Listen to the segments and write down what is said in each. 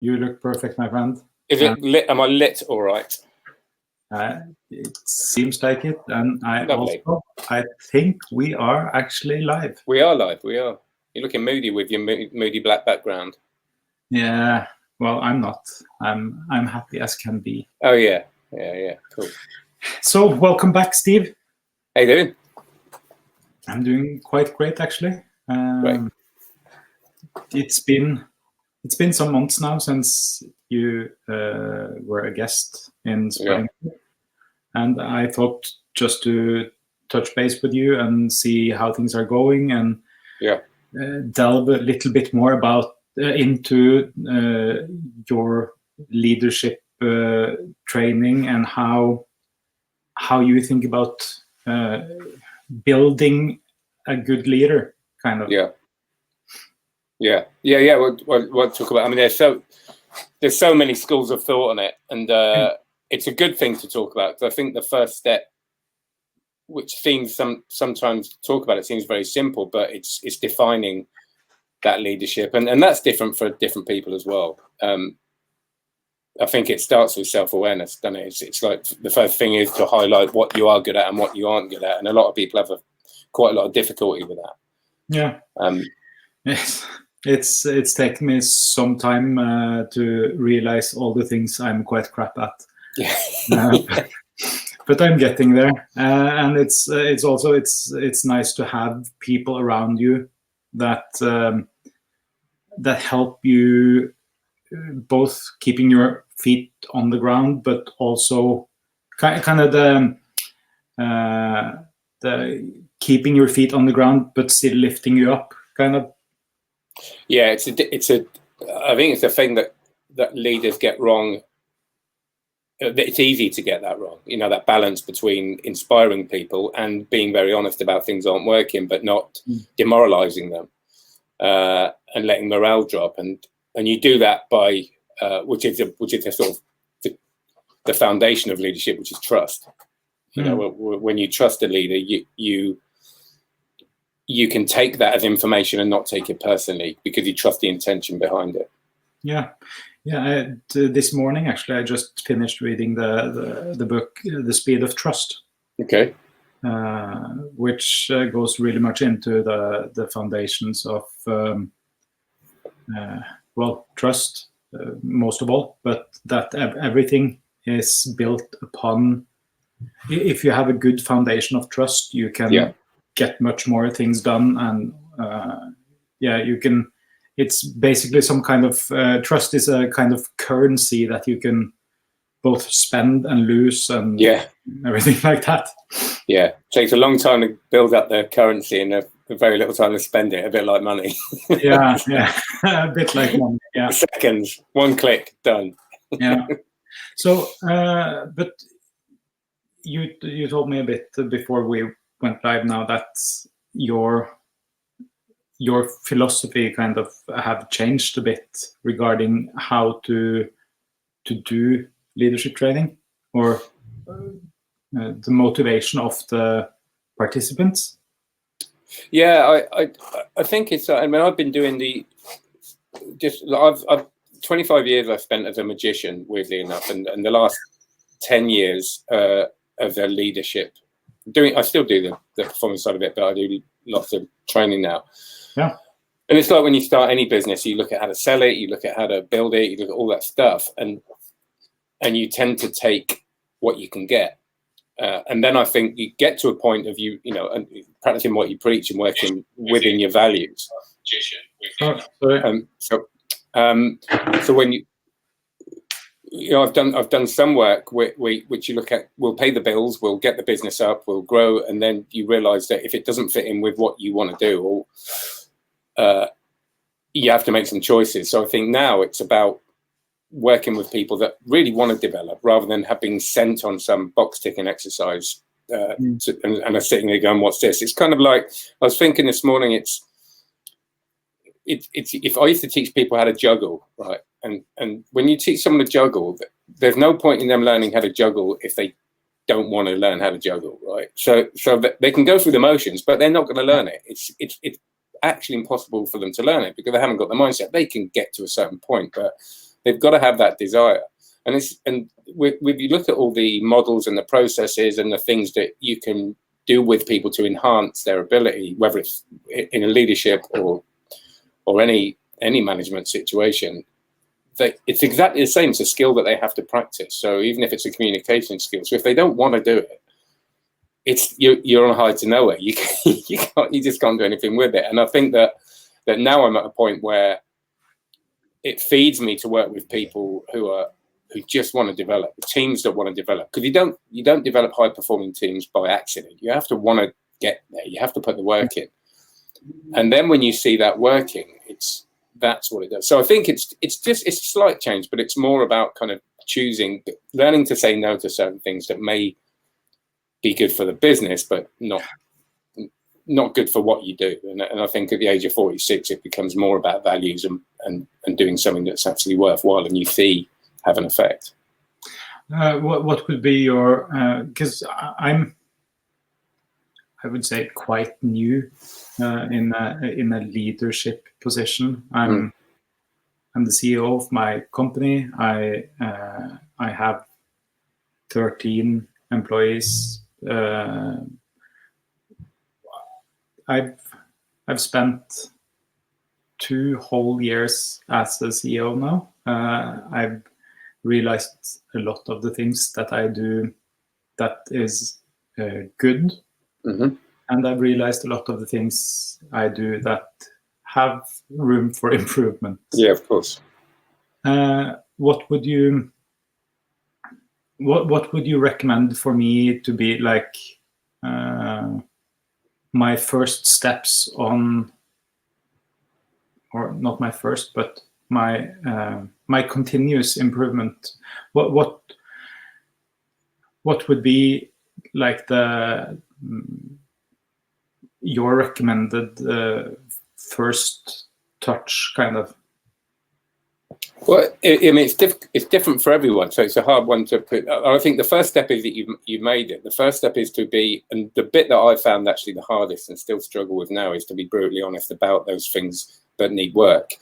You look perfect, my friend. Is it lit? Am I lit all right? It seems like it, and Lovely. I think we are actually live. We are live. We are. You're looking moody with your moody black background. Yeah. Well, I'm not. I'm happy as can be. Oh yeah. Cool. So welcome back, Steve. How you doing? I'm doing quite great, actually. Great. It's been some months now since you were a guest in Spring, and I thought just to touch base with you and see how things are going, and delve a little bit more about into your leadership training and how you think about building a good leader, kind of. Yeah. We'll talk about. I mean, there's so many schools of thought on it, and it's a good thing to talk about, because I think the first step, which seems sometimes to talk about, it seems very simple, but it's defining that leadership, and that's different for different people as well. I think it starts with self-awareness, doesn't it? It's like the first thing is to highlight what you are good at and what you aren't good at, and a lot of people have quite a lot of difficulty with that. Yeah. Yes. It's taken me some time to realize all the things I'm quite crap at. But I'm getting there, and it's also nice to have people around you that help you, both keeping your feet on the ground, but also kind of the keeping your feet on the ground but still lifting you up, kind of. Yeah, I think it's a thing that leaders get wrong. It's easy to get that wrong, that balance between inspiring people and being very honest about things aren't working, but not demoralizing them and letting morale drop. And you do that by which is a sort of the foundation of leadership, which is trust. When you trust a leader, you can take that as information and not take it personally, because you trust the intention behind it. Yeah. This morning, actually, I just finished reading the book, The Speed of Trust. Okay. Which goes really much into the foundations of trust, most of all, but that everything is built upon. If you have a good foundation of trust, you can get much more things done, and you can. It's basically some kind of trust is a kind of currency that you can both spend and lose, and everything like that. Yeah, it takes a long time to build up the currency and a very little time to spend it. A bit like money. yeah, a bit like money. Yeah, seconds, one click, done. Yeah. So, but you told me a bit before we went live now that your philosophy kind of have changed a bit regarding how to do leadership training, or the motivation of the participants. Yeah, I think it's. I mean, I've been doing I've 25 years I've spent as a magician, weirdly enough, and the last 10 years of the leadership. I still do the performance side of it, but I do lots of training now. Yeah. And it's like when you start any business, you look at how to sell it, you look at how to build it, you look at all that stuff, and you tend to take what you can get. And then I think you get to a point of and practicing what you preach and working within your values. So when I've done some work which you look at, we'll pay the bills, we'll get the business up, we'll grow, and then you realize that if it doesn't fit in with what you want to do, you have to make some choices. So I think now it's about working with people that really want to develop, rather than having sent on some box ticking exercise and are sitting there going, what's this? It's kind of like, I was thinking this morning, it's if I used to teach people how to juggle, right? And when you teach someone to juggle, there's no point in them learning how to juggle if they don't want to learn how to juggle, right? So they can go through the motions, but they're not going to learn it. It's actually impossible for them to learn it because they haven't got the mindset. They can get to a certain point, but they've got to have that desire. And if you look at all the models and the processes and the things that you can do with people to enhance their ability, whether it's in a leadership or any management situation, it's exactly the same. It's a skill that they have to practice. So even if it's a communication skill, so if they don't want to do it, you're on a high to nowhere. You just can't do anything with it. And I think that now I'm at a point where it feeds me to work with people who just want to develop, teams that want to develop. Because you don't develop high performing teams by accident. You have to want to get there. You have to put the work in. And then when you see that working, that's what it does. So I think it's a slight change, but it's more about kind of learning to say no to certain things that may be good for the business, but not good for what you do. And I think at the age of 46, it becomes more about values and doing something that's actually worthwhile and you see have an effect. What would be your, because I would say quite new in a leadership position. I'm the CEO of my company. I have 13 employees. I've spent 2 whole years as a CEO now. I've realized a lot of the things that I do that is good. Mm-hmm. And I've realized a lot of the things I do that have room for improvement. Yeah, of course. What would you recommend for me to be like my first steps on, or not my first, but my continuous improvement? What would be like your recommended first touch, kind of? Well, I mean, it's different for everyone, so it's a hard one to put. I think the first step is that you made it. The first step is to be, and the bit that I found actually the hardest and still struggle with now is to be brutally honest about those things that need work.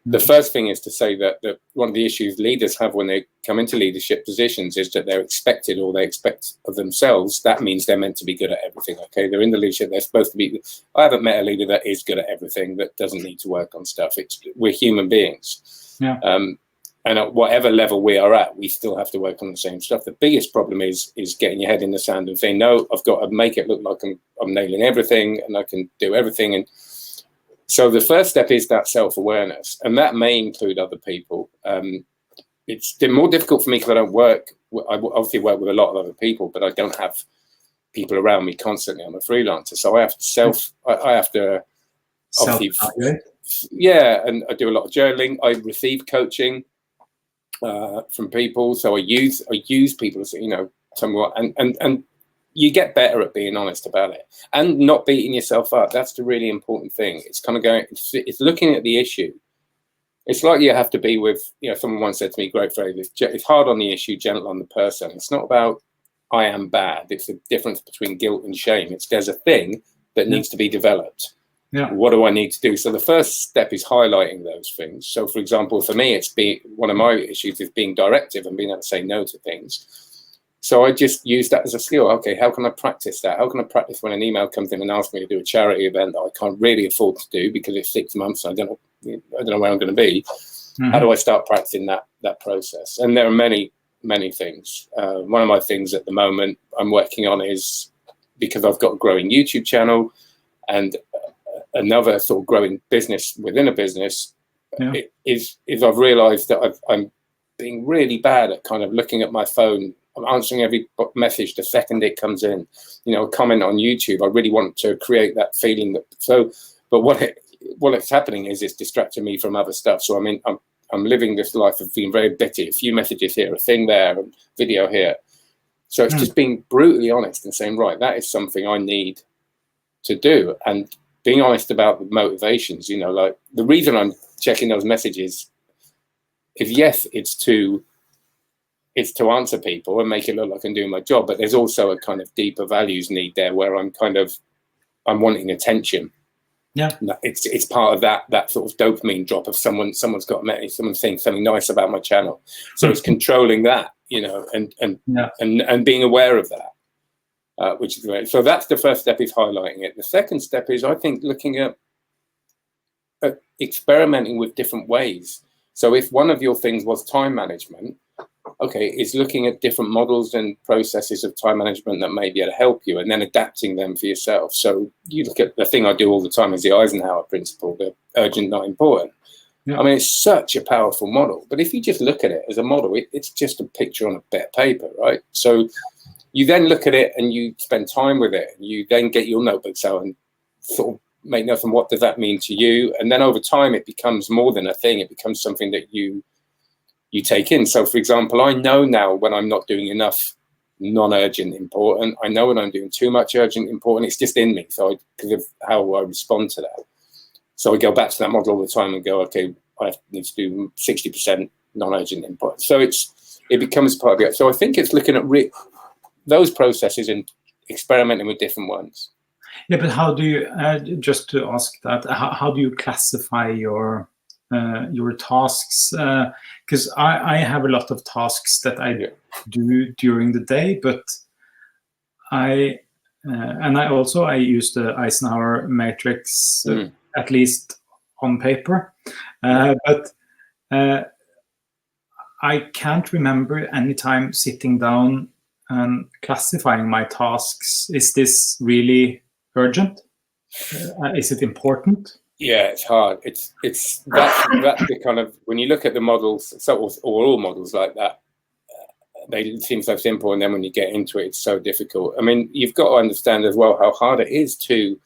The first thing is to say that one of the issues leaders have when they come into leadership positions is that they're expected, or they expect of themselves. That means they're meant to be good at everything. Okay, they're in the leadership. They're supposed to be. I haven't met a leader that is good at everything, that doesn't need to work on stuff. We're human beings. Yeah. And at whatever level we are at, we still have to work on the same stuff. The biggest problem is getting your head in the sand and saying, no, I've got to make it look like I'm nailing everything and I can do everything. And so the first step is that self-awareness, and that may include other people. It's more difficult for me because I don't work. I obviously work with a lot of other people, but I don't have people around me constantly. I'm a freelancer, so I have to obviously, yeah, and I do a lot of journaling. I receive coaching from people, so I use people to tell me what, and you get better at being honest about it and not beating yourself up. That's the really important thing. It's kind of it's looking at the issue. It's like you have to be with, someone once said to me, great phrase, it's hard on the issue, gentle on the person. It's not about I am bad. It's the difference between guilt and shame. There's a thing that needs to be developed. Yeah. What do I need to do? So the first step is highlighting those things. So for example, for me, one of my issues is being directive and being able to say no to things. So I just use that as a skill. Okay, how can I practice that? How can I practice when an email comes in and asks me to do a charity event that I can't really afford to do because it's 6 months, I don't know where I'm going to be. Mm-hmm. How do I start practicing that process? And there are many, many things. One of my things at the moment I'm working on is, because I've got a growing YouTube channel and another sort of growing business within a business, is I've realized that I'm being really bad at kind of looking at my phone. I'm answering every message the second it comes in, a comment on YouTube. I really want to create that feeling but what's happening is it's distracting me from other stuff. So I'm living this life of being very bitty, a few messages here, a thing there, a video here. So it's just being brutally honest and saying, right, that is something I need to do. And being honest about the motivations, like the reason I'm checking those messages is, yes, it's to answer people and make it look like I'm doing my job, but there's also a kind of deeper values need there where I'm wanting attention. Yeah, it's part of that sort of dopamine drop of someone's got someone saying something nice about my channel. So it's controlling that, you know, and being aware of that, which is great. So that's the first step, is highlighting it. The second step is, I think, looking at experimenting with different ways. So if one of your things was time management, okay, is looking at different models and processes of time management that may be able to help you, and then adapting them for yourself. So you look at the thing I do all the time is the Eisenhower principle, the urgent, not important. Yeah. I mean, it's such a powerful model, but if you just look at it as a model, it's just a picture on a bit of paper, right? So you then look at it and you spend time with it, and you then get your notebooks out and sort of make notes on what does that mean to you. And then over time, it becomes more than a thing. It becomes something that you take in. So, for example, I know now when I'm not doing enough non-urgent important. I know when I'm doing too much urgent important. It's just in me. So because of how I respond to that. So I go back to that model all the time and go, okay, I need to do 60% non-urgent important. So it becomes part of it. So I think it's looking at those processes and experimenting with different ones. Yeah, but how do you, just to ask that, how do you classify your tasks? Because I have a lot of tasks that I do during the day, but I use the Eisenhower matrix, at least on paper, but I can't remember any time sitting down and classifying my tasks. Is this really urgent? Is it important? Yeah, it's hard. That's the kind of, when you look at the models, or all models like that, they seem so simple, and then when you get into it, it's so difficult. I mean, you've got to understand as well how hard it is to.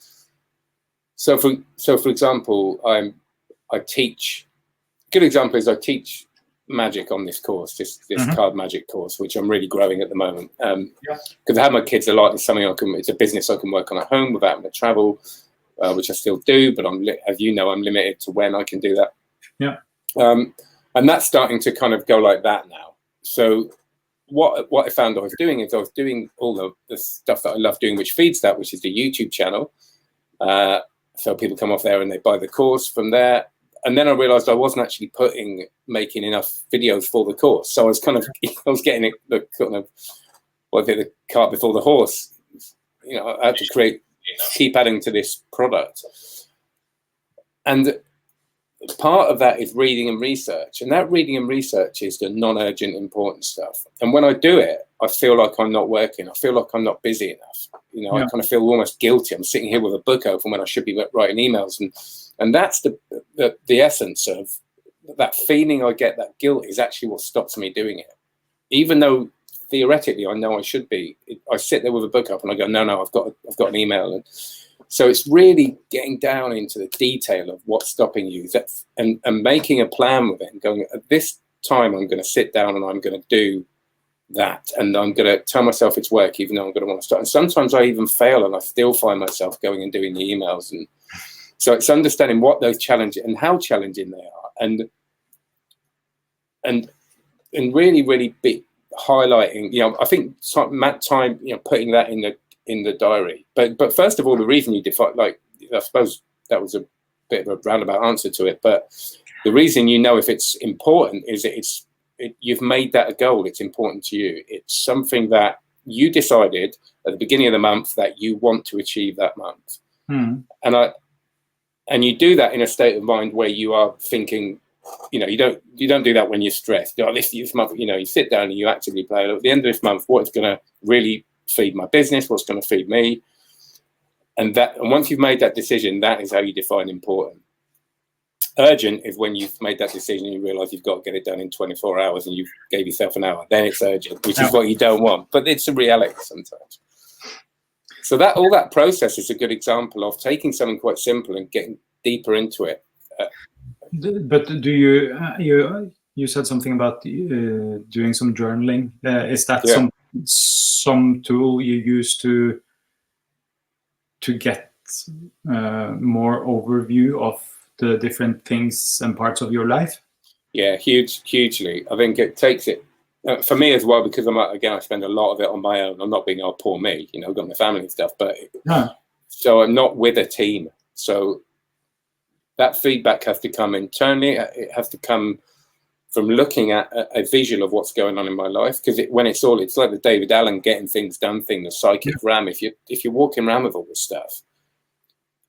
So for example, I teach. Good example is I teach magic on this course, this card magic course, which I'm really growing at the moment. Because I have my kids a lot. It's something it's a business I can work on at home without having to travel. Which I still do, but as you know, I'm limited to when I can do that. Yeah. And that's starting to kind of go like that now. So what I found I was doing is I was doing all the stuff that I love doing, which feeds that, which is the YouTube channel. So people come off there and they buy the course from there. And then I realized I wasn't actually making enough videos for the course. So I was getting the cart before the horse. You know, I had to keep adding to this product. And part of that is reading and research. And that reading and research is the non-urgent important stuff. And when I do it, I feel like I'm not working. I feel like I'm not busy enough. You know, I kind of feel almost guilty. I'm sitting here with a book open when I should be writing emails. And that's the essence of that feeling I get, that guilt, is actually what stops me doing it. Even though theoretically I know I should be, I sit there with a book up and I go, no, I've got an email. And so it's really getting down into the detail of what's stopping you, and making a plan with it, and going, at this time I'm going to sit down and I'm going to do that, and I'm going to tell myself it's work, even though I'm going to want to start. And sometimes I even fail and I still find myself going and doing the emails. And so it's understanding what those challenges and how challenging they are, and really, really big highlighting. You know, I think time, you know, putting that in the diary. But first of all, the reason you define, like, I suppose that was a bit of a roundabout answer to it, but the reason you know if it's important is that you've made that a goal. It's important to you. It's something that you decided at the beginning of the month that you want to achieve that month. And you do that in a state of mind where you are thinking, you know, you don't do that when you're stressed. You know, this month, you know, you sit down and you actively play, at the end of this month, what's going to really feed my business, what's going to feed me. And once you've made that decision, that is how you define important. Urgent is when you've made that decision and you realize you've got to get it done in 24 hours and you gave yourself an hour. Then it's urgent, which is what you don't want. But it's a reality sometimes. So all that process is a good example of taking something quite simple and getting deeper into it. But do you said something about doing some journaling? Is that some tool you use to get more overview of the different things and parts of your life? Yeah, hugely. I think it takes it for me as well, because I spend a lot of it on my own. I'm not poor me, you know, I've got my family and stuff, but so I'm not with a team. So that feedback has to come internally. It has to come from looking at a visual of what's going on in my life, because it's like the David Allen getting things done thing, the psychic RAM. If you're walking around with all this stuff,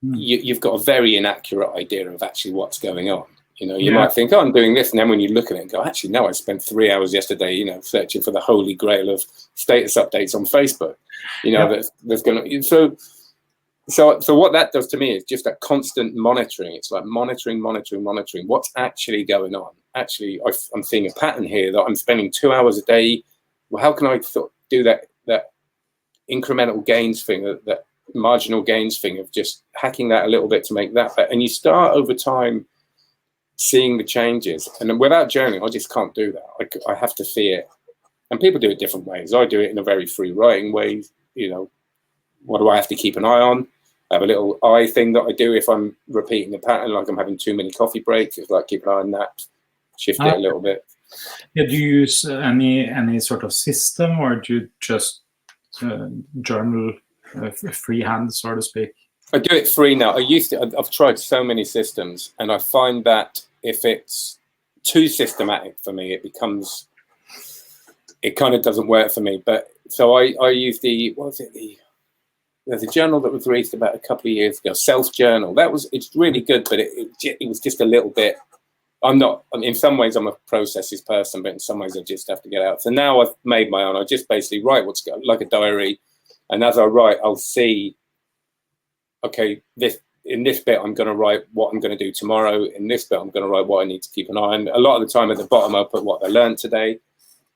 you've got a very inaccurate idea of actually what's going on. You know, you might think, oh, I'm doing this, and then when you look at it and go, actually, no, I spent 3 hours yesterday, you know, searching for the holy grail of status updates on Facebook. You know, that's going to So what that does to me is just that constant monitoring. It's like monitoring. What's actually going on? Actually, I'm seeing a pattern here that I'm spending 2 hours a day. Well, how can I do that incremental gains thing, that marginal gains thing of just hacking that a little bit to make that better? And you start over time seeing the changes. And without journaling, I just can't do that. I have to see it. And people do it different ways. I do it in a very free writing way. You know, what do I have to keep an eye on? I have a little eye thing that I do if I'm repeating the pattern, like I'm having too many coffee breaks. It's like keep an eye on that, shift it a little bit. Yeah, do you use any sort of system, or do you just journal freehand, so to speak? I do it free now. I've tried so many systems, and I find that if it's too systematic for me, it kind of doesn't work for me. But so I use there's a journal that was released about a couple of years ago, Self Journal. It's really good, but it was just a little bit. In some ways I'm a processes person, but in some ways I just have to get out. So now I've made my own. I just basically write what's going, like a diary, and as I write, I'll see, okay, in this bit I'm going to write what I'm going to do tomorrow. In this bit I'm going to write what I need to keep an eye on. A lot of the time at the bottom I'll put what I learned today.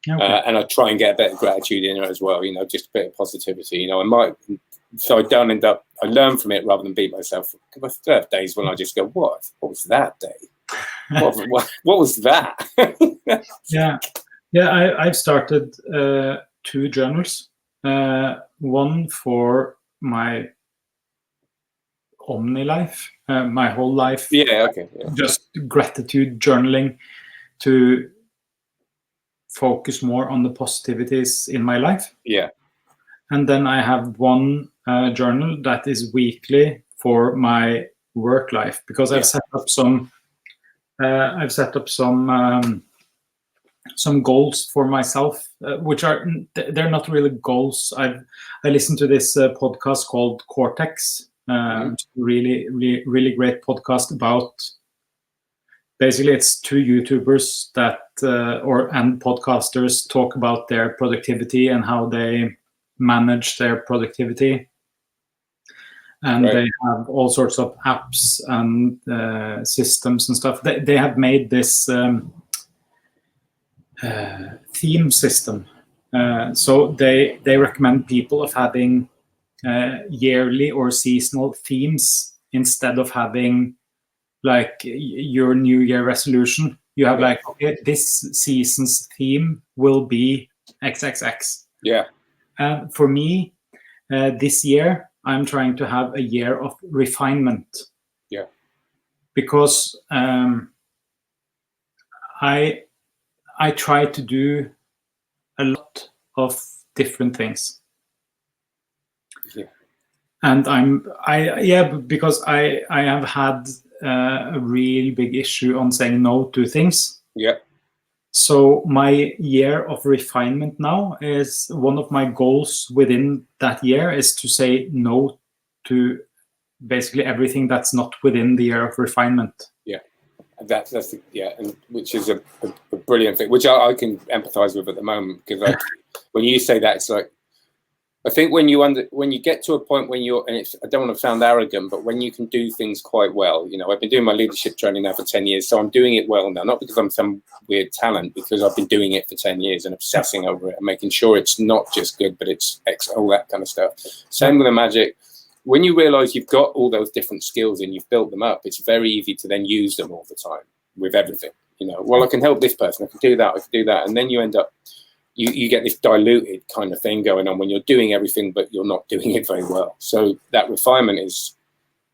Okay. And I try and get a bit of gratitude in there as well, you know, just a bit of positivity. You know, so I don't end up, I learn from it rather than beat myself. I still have days when I just go, what was that day? What was that? I've started 2 journals. One for my omni life, my whole life. Just gratitude journaling to focus more on the positivities in my life. And then I have one journal that is weekly for my work life, because I've set up some goals for myself, which they're not really goals. I listened to this podcast called Cortex, really great podcast about. Basically, it's 2 YouTubers that and podcasters talk about their productivity and how they manage their productivity, and they have all sorts of apps and systems and stuff. They have made this theme system, so they recommend people of having yearly or seasonal themes instead of having like your New Year resolution. You have like, okay, this season's theme will be XXX. And for me, this year, I'm trying to have a year of refinement. Because I try to do a lot of different things. And because I have had a really big issue on saying no to things. So my year of refinement now is, one of my goals within that year is to say no to basically everything that's not within the year of refinement. And which is a brilliant thing, which I can empathize with at the moment, because when you say that, it's like, I think when you get to a point when I don't want to sound arrogant, but when you can do things quite well, you know, I've been doing my leadership training now for 10 years, so I'm doing it well now, not because I'm some weird talent, because I've been doing it for 10 years and obsessing over it and making sure it's not just good, but it's all that kind of stuff. Same with the magic. When you realize you've got all those different skills and you've built them up, it's very easy to then use them all the time with everything. You know, well, I can help this person, I can do that. And then you end up, you get this diluted kind of thing going on when you're doing everything, but you're not doing it very well. So that refinement is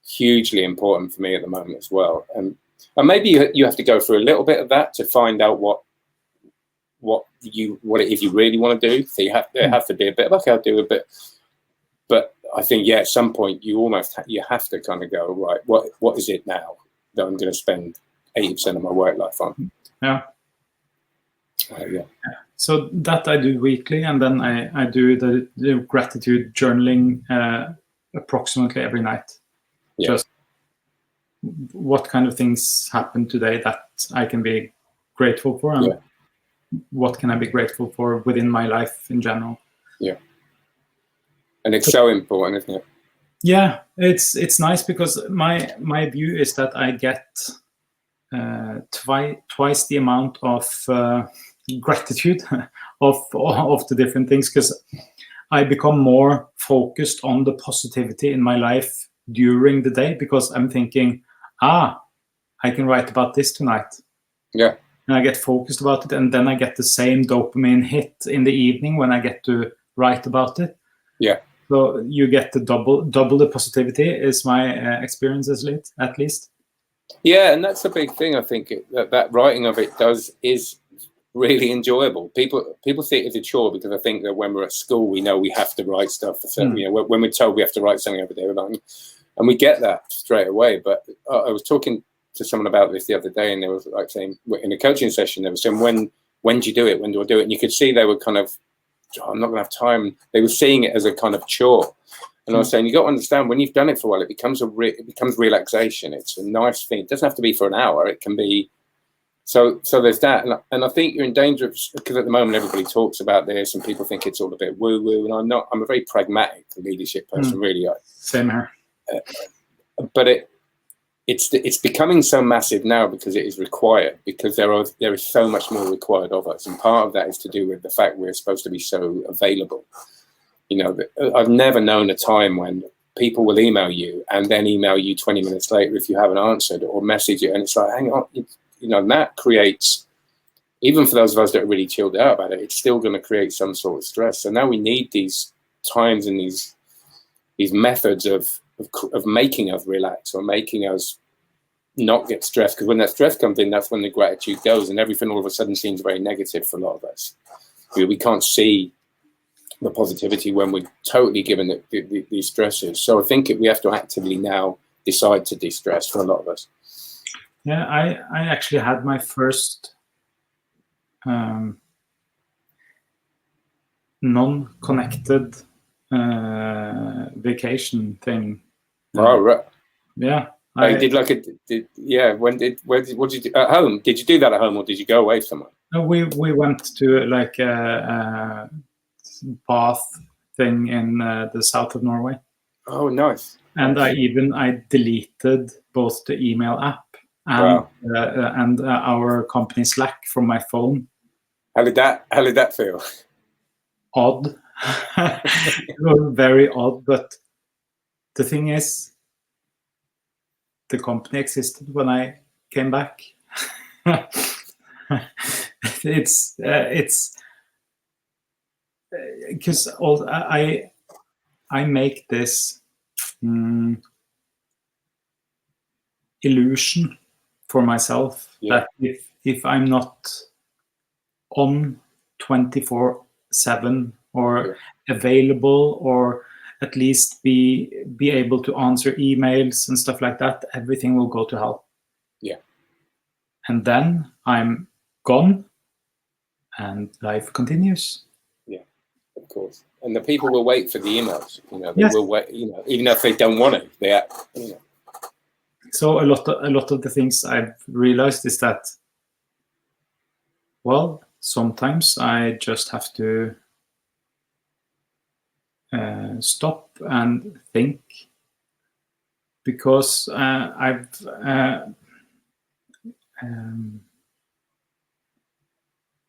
hugely important for me at the moment as well. And maybe you have to go through a little bit of that to find out what it is you really want to do. So there have to be a bit of, okay, I'll do a bit. But I think, at some point you have to kind of go, right, what is it now? that I'm going to spend 80% of my work life on. Yeah. Yeah. So that I do weekly, and then I do the gratitude journaling approximately every night. Yeah. Just what kind of things happened today that I can be grateful for, and what can I be grateful for within my life in general. Yeah. And it's so important, isn't it? Yeah, it's nice because my view is that I get twice the amount of gratitude of the different things, because I become more focused on the positivity in my life during the day, because I'm thinking, I can write about this tonight. Yeah. And I get focused about it, and then I get the same dopamine hit in the evening when I get to write about it. Yeah. So you get the double the positivity, is my experience at least. Yeah, and that's a big thing. I think that writing of it is really enjoyable. People see it as a chore, because I think that when we're at school, we know we have to write stuff. So, you know, when we're told we have to write something every day, and we get that straight away. But I was talking to someone about this the other day, and they were like saying, in a coaching session, they were saying, when do you do it? When do I do it? And you could see they were kind of, I'm not going to have time. They were seeing it as a kind of chore. And I was saying, you got to understand, when you've done it for a while, it becomes relaxation. It's a nice thing. It doesn't have to be for an hour. It can be. So there's that. And I think you're in danger of, because at the moment everybody talks about this and people think it's all a bit woo woo. And I'm not. I'm a very pragmatic leadership person, really. Same here. But it's becoming so massive now because it is required, because there is so much more required of us, and part of that is to do with the fact we're supposed to be so available. You know, I've never known a time when people will email you and then email you 20 minutes later if you haven't answered, or message you, and it's like, hang on, you know, and that creates, even for those of us that are really chilled out about it, it's still going to create some sort of stress. So now we need these times and these methods of making us relax, or making us not get stressed, because when that stress comes in, that's when the gratitude goes, and everything all of a sudden seems very negative for a lot of us. We can't see the positivity when we're totally given these stresses. So I think we have to actively now decide to de-stress for a lot of us. Yeah, I actually had my first non-connected vacation thing. Oh, right. Yeah. I did like what did you do at home? Did you do that at home, or did you go away somewhere? No, we went to like a bath thing in the south of Norway. Oh, nice. And I deleted both the email app and our company Slack from my phone. How did that feel? Odd. It was very odd, but the thing is, the company existed when I came back. It's because I make this illusion for myself that if I'm not on 24/7 or available, or at least be able to answer emails and stuff like that, everything will go to hell. Yeah. And then I'm gone and life continues. Yeah, of course. And the people will wait for the emails, you know, they will wait, you know, even if they don't want to, you know. So a lot of the things I've realized is that, well, sometimes I just have to stop and think, because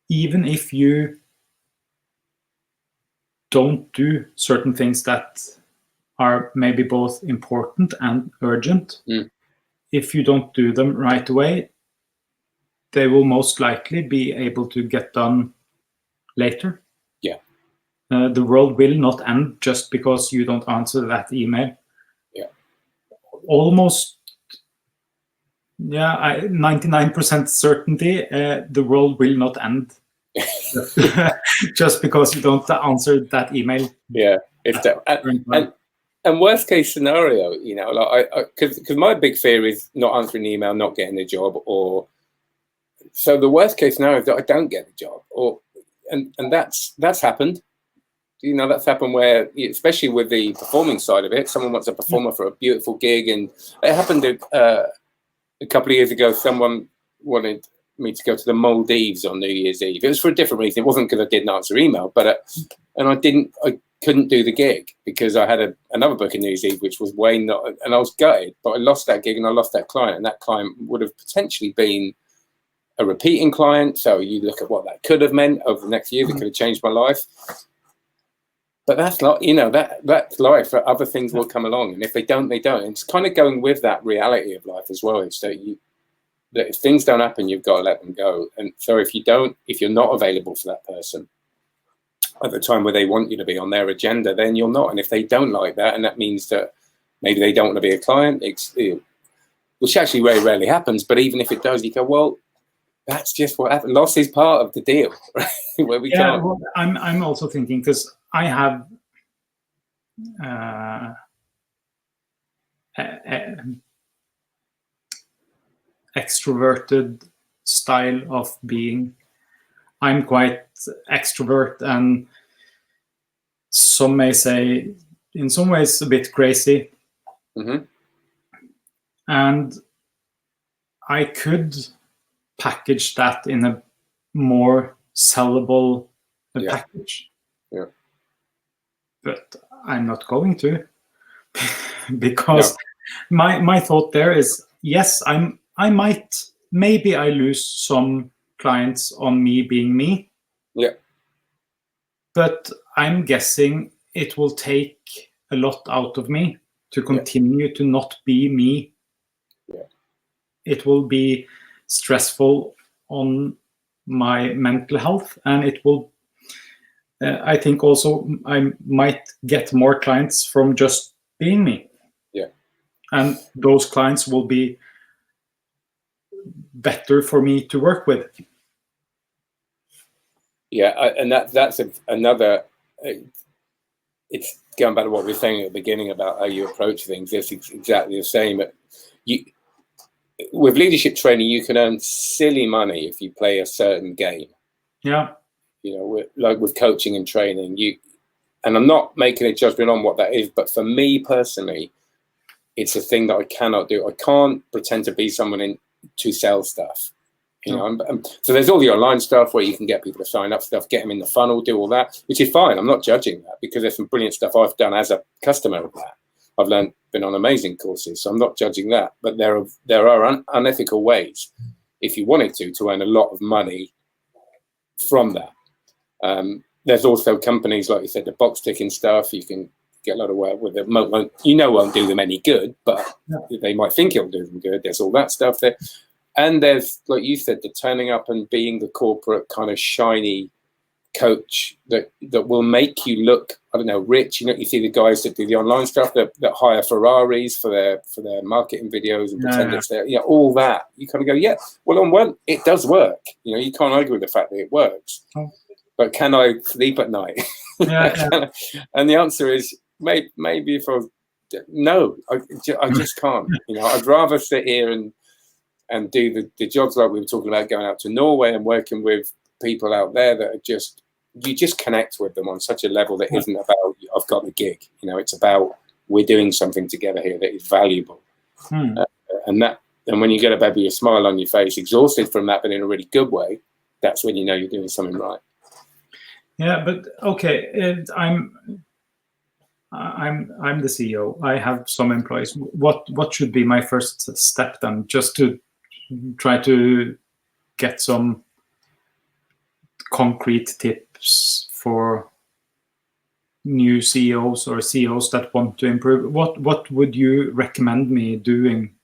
even if you don't do certain things that are maybe both important and urgent, if you don't do them right away, they will most likely be able to get done later. Yeah. The world will not end just because you don't answer that email. Yeah. Almost, 99% certainty, the world will not end just because you don't answer that email. Yeah, it's that. And worst case scenario, you know, like because my big fear is not answering the email, not getting the job, or so the worst case scenario is that I don't get the job, and that's happened. You know, that's happened where, especially with the performing side of it, someone wants a performer for a beautiful gig, and it happened a couple of years ago. Someone wanted me to go to the Maldives on New Year's Eve. It was for a different reason. It wasn't because I didn't answer email, but and I couldn't do the gig because I had another book in New Year's Eve, which was way not, and I was gutted, but I lost that gig and I lost that client, and that client would have potentially been a repeating client. So you look at what that could have meant over the next years. It could have changed my life. But that's not, you know, that's life. Other things will come along, and if they don't, they don't. It's kind of going with that reality of life as well. It's that if things don't happen, you've got to let them go. And so if you're not available for that person at the time where they want you to be on their agenda, then you're not. And if they don't like that, and that means that maybe they don't want to be a client, which actually very rarely happens. But even if it does, you go, well, that's just what happened. Loss is part of the deal, right? Where we can't. Well, I'm also thinking, because I have extroverted style of being. I'm quite extrovert, and some may say in some ways a bit crazy. Mm-hmm. And I could package that in a more sellable package. Yeah. But I'm not going to, because my thought there is, yes, I might, maybe I lose some clients on me being me. Yeah. But I'm guessing it will take a lot out of me to continue to not be me. Yeah. It will be stressful on my mental health, and it will, I think also I might get more clients from just being me. Yeah. And those clients will be better for me to work with. Yeah, and that's another. It's going back to what we were saying at the beginning about how you approach things. It's exactly the same. With leadership training, you can earn silly money if you play a certain game. Yeah. You know, like with coaching and training, and I'm not making a judgment on what that is, but for me personally, it's a thing that I cannot do. I can't pretend to be someone to sell stuff. You know, so there's all the online stuff where you can get people to sign up stuff, get them in the funnel, do all that, which is fine. I'm not judging that, because there's some brilliant stuff I've done as a customer of that. I've been on amazing courses, so I'm not judging that. But there are unethical ways, if you wanted to earn a lot of money from that. There's also companies, like you said, the box ticking stuff. You can get a lot of work with it. Won't do them any good, but they might think it'll do them good. There's all that stuff there. And there's, like you said, the turning up and being the corporate kind of shiny coach that will make you look, I don't know, rich. You know, you see the guys that do the online stuff that hire Ferraris for their marketing videos and pretend it's there. You know, all that. You kind of go, yeah, well, on one, it does work. You know, you can't argue with the fact that it works. But can I sleep at night? And the answer is maybe if no, I just can't. You know, I'd rather sit here and do the jobs like we were talking about, going out to Norway and working with people out there that are you just connect with them on such a level that isn't about, I've got the gig. You know, it's about, we're doing something together here that is valuable. And when you get a baby, a smile on your face, exhausted from that, but in a really good way, that's when you know you're doing something right. Yeah, but okay, I'm the CEO. I have some employees. What should be my first step then, just to try to get some concrete tips for new CEOs or CEOs that want to improve? What would you recommend me doing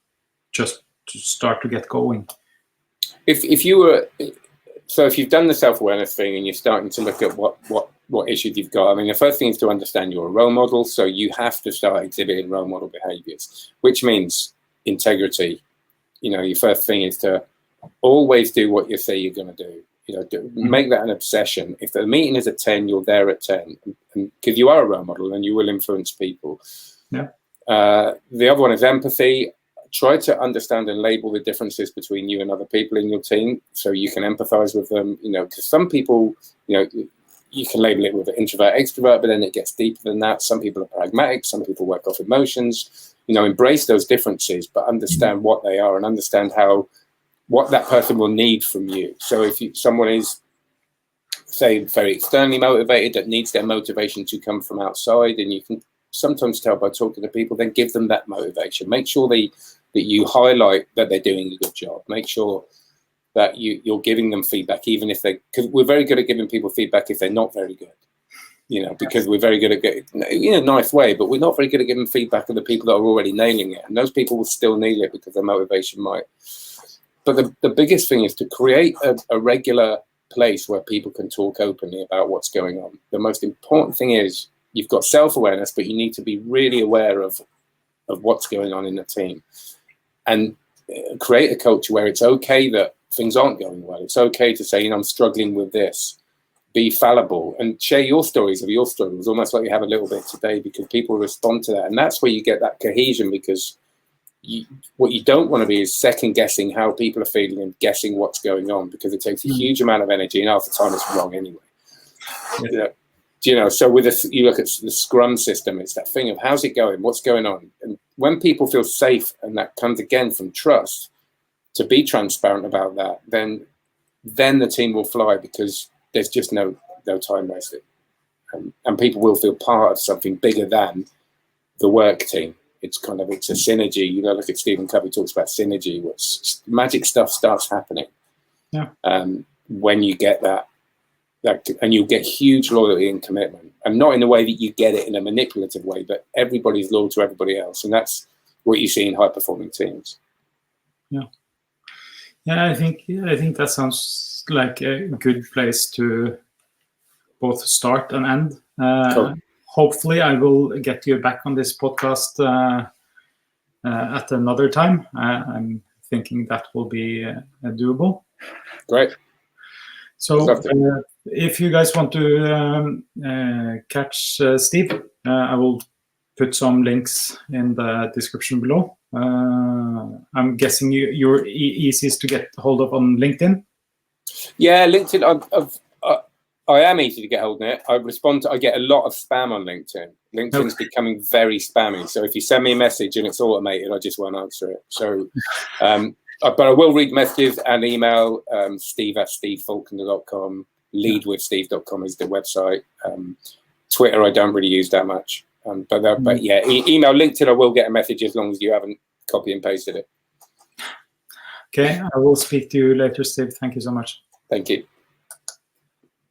just to start to get going? If you've done the self-awareness thing and you're starting to look at what issues you've got, I mean, the first thing is to understand you're a role model. So you have to start exhibiting role model behaviors, which means integrity. You know, your first thing is to always do what you say you're going to do. You know, make that an obsession. If the meeting is at 10, you're there at 10, because you are a role model and you will influence people. Yeah. The other one is empathy. Try to understand and label the differences between you and other people in your team, so you can empathize with them. Because some people, you can label it with an introvert, extrovert, but then it gets deeper than that. Some people are pragmatic. Some people work off emotions. Embrace those differences, but understand what they are and understand what that person will need from you. So if someone is, say, very externally motivated, that needs their motivation to come from outside, and you can sometimes tell by talking to people, then give them that motivation. Make sure that you highlight that they're doing a good job. Make sure that you're giving them feedback, even if because we're very good at giving people feedback if they're not very good, because we're very good at getting, in a nice way, but we're not very good at giving feedback of the people that are already nailing it. And those people will still nail it because their motivation might. But the biggest thing is to create a regular place where people can talk openly about what's going on. The most important thing is you've got self-awareness, but you need to be really aware of what's going on in the team, and create a culture where it's okay that things aren't going well. It's okay to say, I'm struggling with this. Be fallible and share your stories of your struggles, almost like you have a little bit today, because people respond to that. And that's where you get that cohesion, because what you don't want to be is second guessing how people are feeling and guessing what's going on, because it takes a huge amount of energy, and half the time it's wrong anyway. So with this, you look at the Scrum system, it's that thing of how's it going, what's going on. And when people feel safe, and that comes again from trust, to be transparent about that, then the team will fly, because there's just no time wasted, and people will feel part of something bigger than the work team. It's a synergy. Look at Stephen Covey talks about synergy. Magic stuff starts happening. Yeah. When you get that, and you'll get huge loyalty and commitment, and not in a way that you get it in a manipulative way, but everybody's loyal to everybody else, and that's what you see in high performing teams. Yeah, I think that sounds like a good place to both start and end. Cool. Hopefully, I will get you back on this podcast at another time. I'm thinking that will be doable. Great. So if you guys want to catch Steve, I will put some links in the description below. I'm guessing you're easiest to get hold of on LinkedIn. Yeah, LinkedIn. I am easy to get hold of it. I get a lot of spam on LinkedIn. LinkedIn's becoming very spammy. So if you send me a message and it's automated, I just won't answer it. So, but I will read messages and email. steve@stevefaulkner.com. leadwithsteve.com is the website. Twitter, I don't really use that much. But yeah, email, LinkedIn, I will get a message as long as you haven't copy and pasted it. Okay, I will speak to you later, Steve. Thank you so much. Thank you.